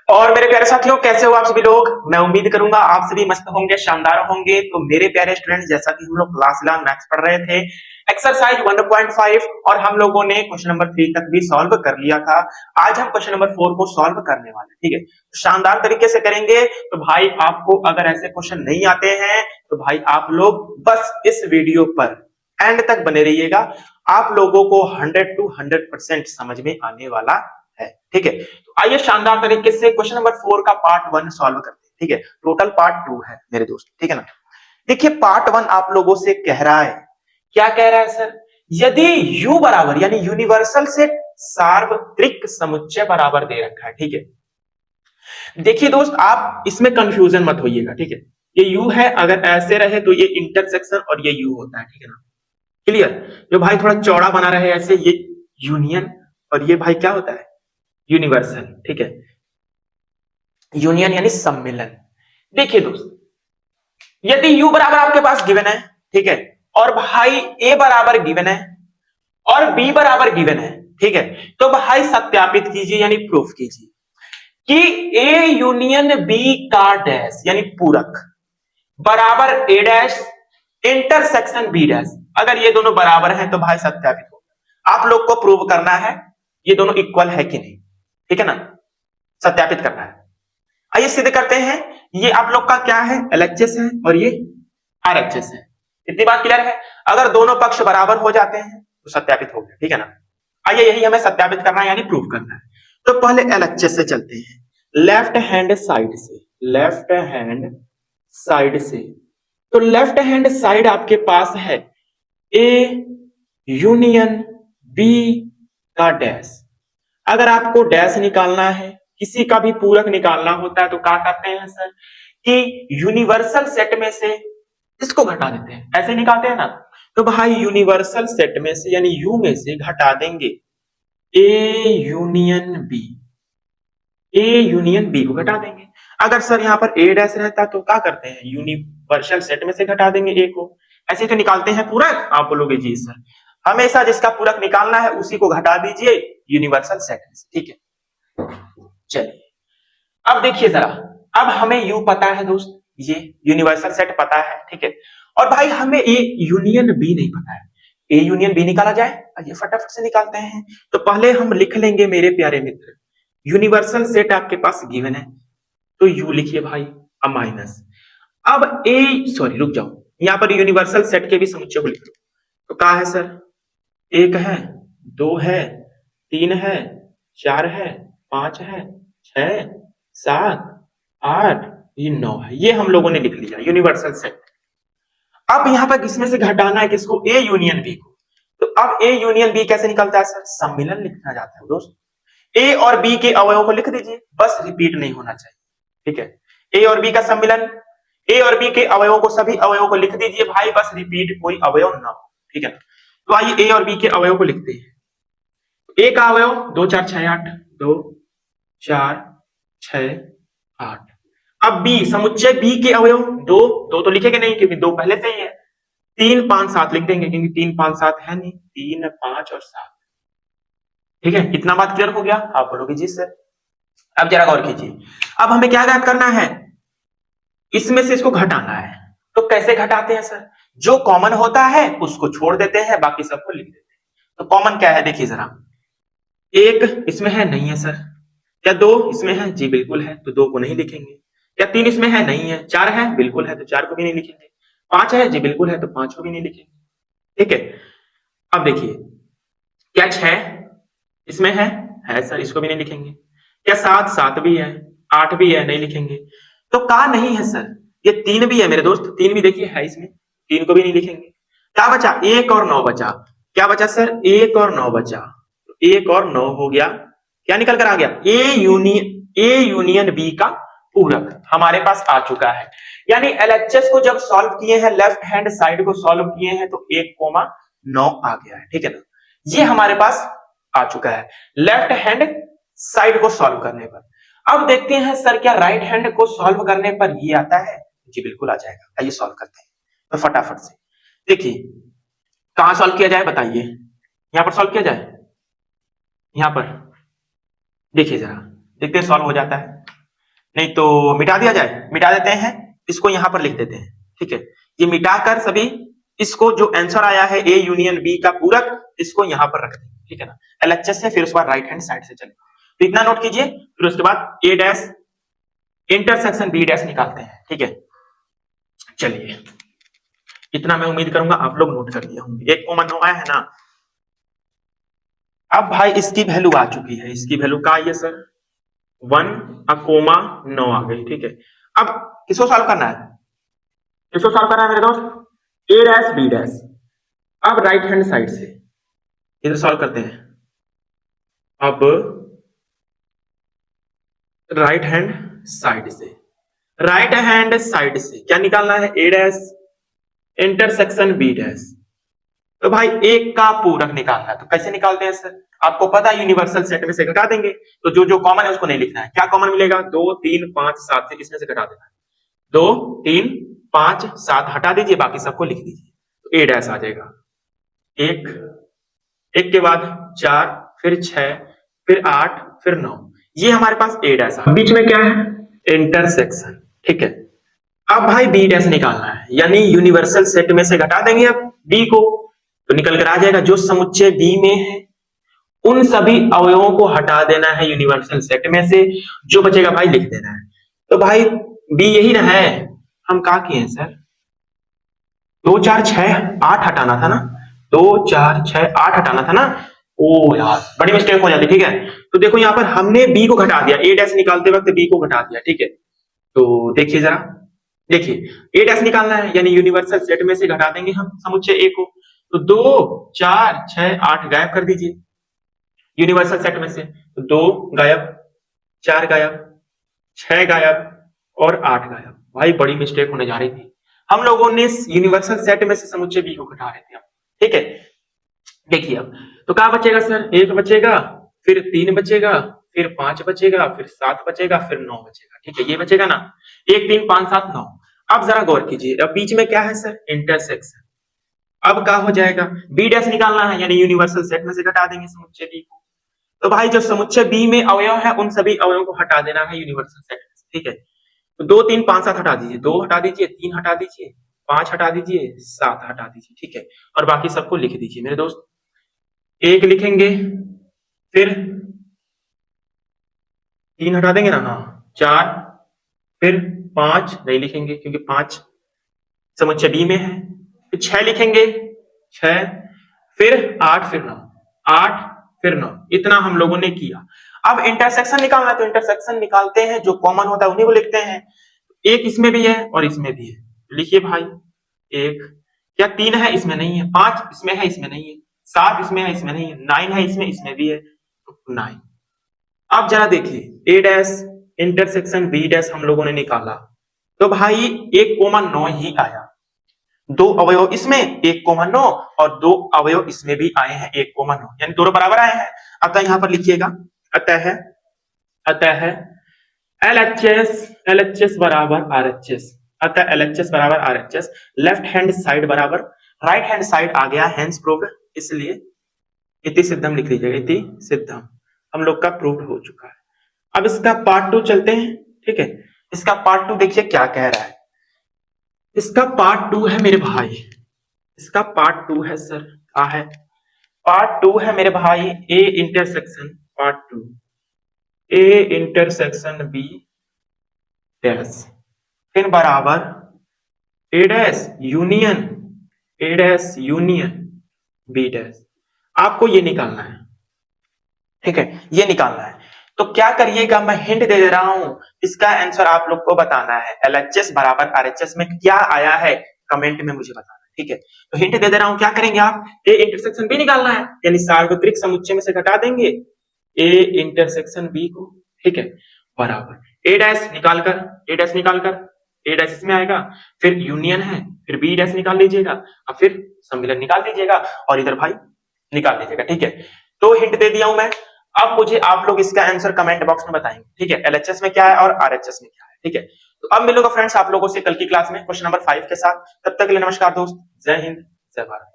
और मेरे प्यारे साथियों, कैसे हो आप सभी लोग। मैं उम्मीद करूंगा आप सभी मस्त होंगे, शानदार होंगे। तो मेरे प्यारे स्टूडेंट, जैसा कि हम लोग क्लास 11 मैथ्स पढ़ रहे थे, एक्सरसाइज 1.5, और हम लोगों ने क्वेश्चन नंबर 3 तक भी सॉल्व कर लिया था। आज हम क्वेश्चन नंबर 4 को सॉल्व करने वाले हैं, ठीक है। तो शानदार तरीके से करेंगे। तो भाई आपको अगर ऐसे क्वेश्चन नहीं आते हैं तो भाई आप लोग बस इस वीडियो पर एंड तक बने रहिएगा। आप लोगों को 100 to 100% समझ में आने वाला है, ठीक है। तो आइए शानदार तरीके से क्वेश्चन नंबर 4 का पार्ट 1 सॉल्व करते हैं, ठीक है। टोटल पार्ट 2 है मेरे दोस्त, ठीक है ना। देखिए पार्ट 1 आप लोगों से कह रहा है, क्या कह रहा है सर, यदि u बराबर यानी यूनिवर्सल सेट सार्वत्रिक समुच्चय बराबर दे रखा है, ठीक है। देखिए दोस्त, आप इसमें कंफ्यूजन मत होइएगा, ठीक है। ये u है, अगर ऐसे रहे तो ये इंटरसेक्शन और ये u होता है, ठीक है ना। क्लियर। जो भाई थोड़ा चौड़ा बना रहे ऐसे, ये यूनियन, और ये भाई क्या होता है, यूनिवर्सल, ठीक है। यूनियन यानी सम्मिलन। देखिए दोस्त, यदि u बराबर आपके पास गिवन है, ठीक है, और भाई a बराबर गिवन है और b बराबर गिवन है, ठीक है, तो भाई सत्यापित कीजिए यानी प्रूफ कीजिए कि a यूनियन b का डैश यानी पूरक बराबर a dash intersection b dash. अगर ये दोनों बराबर हैं तो भाई सत्यापित होगा। आप लोग को प्रूव करना है ये दोनों इक्वल है कि नहीं, ठीक है ना, सत्यापित करना है। आइए सिद्ध करते हैं। ये आप लोग का क्या है, LHS है और ये RHS है। इतनी बात क्लियर है। अगर दोनों पक्ष बराबर हो जाते हैं तो सत्यापित हो गया, ठीक है ना। आइए यही हमें सत्यापित करना है यानी प्रूफ करना है। तो पहले LHS से चलते हैं, लेफ्ट हैंड साइड से, लेफ्ट हैंड साइड से। तो लेफ्ट हैंड साइड आपके पास है A यूनियन B का डैश। अगर आपको डैश निकालना है, किसी का भी पूरक निकालना होता है तो क्या करते हैं सर, कि यूनिवर्सल सेट में से इसको घटा देते हैं, ऐसे निकालते हैं ना। तो भाई यूनिवर्सल सेट में से यानी यू में से घटा देंगे A union B, A union B को घटा देंगे। अगर सर यहाँ पर ए डैश रहता तो क्या करते हैं, यूनिवर्सल सेट में से घटा देंगे ए को। ऐसे तो निकालते हैं पूरक। आप बोलोगे जी सर, हमेशा जिसका पूरक निकालना है उसी को घटा दीजिए यूनिवर्सल सेट में से, ठीक है। चलिए अब देखिए जरा, अब हमें यू पता है दोस्त, ये यूनिवर्सल सेट पता है, ठीक है। और भाई हमें ए यूनियन बी नहीं पता है। ए यूनियन बी निकाला जाए, ये फटाफट से निकालते हैं। तो पहले हम लिख लेंगे मेरे प्यारे मित्र, यूनिवर्सल सेट आपके पास गिवन है तो यू लिखिए भाई, अब माइनस, अब ए, सॉरी रुक जाओ, यहां पर यूनिवर्सल सेट के भी समुच्चय को लिख लो। तो क्या है सर, एक है, दो है, तीन है, चार है, पांच है, 6, 7, 8, ये 9 है। ये हम लोगों ने लिख लिया यूनिवर्सल सेट। अब यहां पर किसमें से घटाना है, किसको, ए यूनियन बी को। तो अब ए यूनियन बी कैसे निकलता है सर, सम्मिलन लिखना जाता है दोस्त। ए और बी के अवयवों को लिख दीजिए, बस रिपीट नहीं होना चाहिए, ठीक है। ए और बी का सम्मिलन, ए और बी के अवयवों को, सभी अवयवों को लिख दीजिए भाई, बस रिपीट कोई अवयव ना हो, ठीक है। तो आइए ए और बी के अवयव को लिखते हैं। ए का अवयव 2 4 6 8, 2 4 6 8। अब बी, समुच्चय बी के अवयव, दो, दो तो लिखेंगे नहीं क्योंकि दो पहले से ही है। 3 5 7 लिख देंगे क्योंकि 3 5 7 है नहीं, 3 5 और 7, ठीक है। इतना बात क्लियर हो गया। आप बोलोगे जी सर। अब जरा गौर कीजिए, अब हमें क्या याद करना है, इसमें से इसको घटाना है। तो कैसे घटाते हैं सर, जो कॉमन होता है उसको छोड़ देते हैं, बाकी सबको लिख देते हैं। तो कॉमन क्या है देखिए जरा, एक इसमें है, नहीं है सर। क्या दो इसमें है, जी बिल्कुल है, तो दो को नहीं लिखेंगे। क्या तीन इसमें है, नहीं है। चार है, बिल्कुल है, तो चार को भी नहीं लिखेंगे। पांच है, जी बिल्कुल है, तो पांच को भी नहीं लिखेंगे, ठीक है। अब देखिए, क्या छह इसमें है सर, इसको भी नहीं लिखेंगे। क्या सात, सात भी है, आठ भी है, नहीं लिखेंगे। तो का नहीं है सर, ये तीन भी है मेरे दोस्त, तीन भी देखिए है इसमें, तीन को भी नहीं लिखेंगे। क्या बचा, एक और नौ बचा। क्या बचा सर, एक और नौ बचा, एक और नौ हो गया। क्या निकल कर आ गया, ए यूनियन बी का पूरक हमारे पास आ चुका है। यानी एलएचएस को जब सॉल्व किए हैं, लेफ्ट हैंड साइड को सॉल्व किए हैं, तो 1,9 आ गया है, ठीक है ना। ये हमारे पास आ चुका है लेफ्ट हैंड साइड को सॉल्व करने पर। अब देखते हैं सर, क्या राइट हैंड को सॉल्व करने पर ये आता है, जी बिल्कुल आ जाएगा। आइए सॉल्व करते हैं तो फटाफट से। देखिए कहां सॉल्व किया जाए बताइए, यहां पर सॉल्व किया जाए, यहां पर देखिए जरा, देखते हैं सॉल्व हो जाता है। नहीं तो मिटा दिया जाए, मिटा देते हैं, इसको यहां पर लिख देते हैं। ठीक है, ये मिटाकर सभी इसको जो आंसर आया है ए यूनियन बी का पूरक, इसको यहां पर रख देंगे। ठीक है ना, एलएचएस से फिर उसके बाद राइट हैंड साइड से चलेगा, तो इतना नोट कीजिए। फिर उसके बाद ए डैश इंटरसेक्शन बी डैश निकालते हैं। ठीक है, चलिए इतना मैं उम्मीद करूंगा आप लोग नोट कर लिए होंगे। एक कॉमन नो आया है ना। अब भाई इसकी वैल्यू आ चुकी है, इसकी वैल्यू का आई है सर 1,9 आ गई। ठीक है, अब किसको सॉल्व करना है, किसको सॉल्व करना है मेरे दोस्त, ए डैश बी डैश। अब राइट हैंड साइड से इधर सॉल्व करते हैं। अब राइट हैंड साइड से, राइट हैंड साइड से क्या निकालना है, ए डैश इंटरसेक्शन बी डैश। तो भाई एक का पूरक निकालना है, तो कैसे निकालते हैं सर, आपको पता है यूनिवर्सल सेट में से घटा देंगे, तो जो जो कॉमन है उसको नहीं लिखना है। क्या कॉमन मिलेगा, 2 3 5 7 से इसमें से घटा देना है, 2 3 5 7 हटा दीजिए, बाकी सबको लिख दीजिए, तो ए डैश आ जाएगा। एक, एक के बाद 4, फिर 6, फिर 8, फिर 9, ये हमारे पास ए डैश आ। बीच में क्या है, इंटरसेक्शन। ठीक है, अब भाई बी डैश निकालना है, यानी यूनिवर्सल सेट में से घटा देंगे अब बी को, तो निकल कर आ जाएगा जो समुच्चय बी में है उन सभी अवयवों को हटा देना है यूनिवर्सल सेट में से, जो बचेगा भाई लिख देना है। तो भाई बी यही ना है, हम क्या किए हैं सर, 2 4 6 8 हटाना था ना, 2 4 6 8 हटाना था ना। ओ यार बड़ी मिस्टेक हो जाती। ठीक है, तो देखो यहाँ पर हमने बी को घटा दिया, ए डैश निकालते वक्त बी को घटा दिया। ठीक है, तो देखिए जरा, देखिए ए डैश निकालना है, यानी यूनिवर्सल सेट में से घटा देंगे हम समुच्चय ए को, तो 2 4 6 8 गायब कर दीजिए यूनिवर्सल सेट में से, तो 2 गायब, 4 गायब, 6 गायब और 8 गायब। भाई बड़ी मिस्टेक होने जा रही थी, हम लोगों ने यूनिवर्सल सेट में से समुच्चय बी को घटा रहे थे। ठीक है, देखिए अब तो क्या बचेगा सर, 1 बचेगा, फिर 3 बचेगा, फिर 5 बचेगा, फिर 7 बचेगा, फिर 9 बचेगा। ठीक है, ये बचेगा ना, 1 3 5 7 9। अब जरा गौर कीजिए, अब बीच में क्या है सर, इंटरसेक्शन। अब क्या हो जाएगा, बी डैश निकालना है, यानी यूनिवर्सल सेट में से घटा देंगे समुच्चय बी को। तो भाई जो समुच्चय बी में अवयव है उन सभी अवयवों को हटा देना है यूनिवर्सल सेट में से। ठीक है, तो 2 3 5 7 हटा दीजिए, 2 हटा दीजिए, 3 हटा दीजिए, 5 हटा दीजिए, 7 हटा दीजिए। ठीक है, और बाकी सबको लिख दीजिए मेरे दोस्त। 1 लिखेंगे, फिर 3 हटा देंगे ना, हाँ 4, फिर 5 नहीं लिखेंगे क्योंकि 5 समुच्चय बी में है, फिर 6 लिखेंगे, 6, फिर 8, फिर 9, 8 फिर 9, इतना हम लोगों ने किया। अब इंटरसेक्शन निकालना है, तो इंटरसेक्शन निकालते हैं, जो कॉमन होता है उन्हीं को लिखते हैं। एक इसमें भी है और इसमें भी है, लिखिए भाई। एक क्या 3 है, इसमें नहीं है, 5 इसमें है, इसमें नहीं है, 7 इसमें है, इसमें नहीं है, 9 है इसमें, इसमें भी है, तो 9। अब जरा देखिए, ए डैश इंटरसेक्शन बी डैश हम लोगों ने निकाला, तो भाई 1,9 ही आया, 2 अवयव इसमें 1,9 और 2 अवयव इसमें भी आए हैं 1,9, यानी दोनों बराबर आए हैं। अतः यहां पर लिखिएगा, अतः LHS बराबर RHS, अतः LHS बराबर RHS, लेफ्ट हैंड साइड बराबर राइट हैंड साइड आ गया, हैंस प्रूव्ड, इसलिए इति सिद्धम लिख लीजिएगा, इति सिद्धम हम लोग का प्रूव्ड हो चुका है। अब इसका पार्ट 2 चलते हैं। ठीक है, इसका पार्ट 2 देखिए क्या कह रहा है। इसका पार्ट 2 है मेरे भाई, इसका पार्ट 2 है सर, क्या है, पार्ट 2 है मेरे भाई, A intersection part 2, A intersection B dash, फिर बराबर A dash union, A dash union B dash. आपको ये निकालना है। ठीक है, ये निकालना है, तो क्या करिएगा, मैं हिंट दे दे रहा हूं, इसका आंसर आप लोग को बताना है। LHS बराबर RHS में क्या आया है कमेंट में मुझे बताना है। ठीक है, तो हिंट दे दे रहा हूं, क्या करेंगे आप, ए इंटरसेक्शन बी निकालना है, यानी सार्वत्रिक समुच्चय में से घटा देंगे ए इंटरसेक्शन बी को। ठीक है, बराबर ए डैश निकालकर, ए डैश निकालकर, ए डैश इसमें आएगा, फिर यूनियन है, फिर बी डैश निकाल लीजिएगा, और फिर सम्मिलन निकाल दीजिएगा, और इधर भाई निकाल दीजिएगा। ठीक है, तो हिंट दे दिया हूं मैं, अब मुझे आप लोग इसका आंसर कमेंट बॉक्स में बताएंगे। ठीक है, LHS में क्या है और RHS में क्या है। ठीक है, तो अब मिलूंगा फ्रेंड्स आप लोगों से कल की क्लास में क्वेश्चन नंबर 5 के साथ। तब तक के लिए नमस्कार दोस्त, जय हिंद, जय भारत।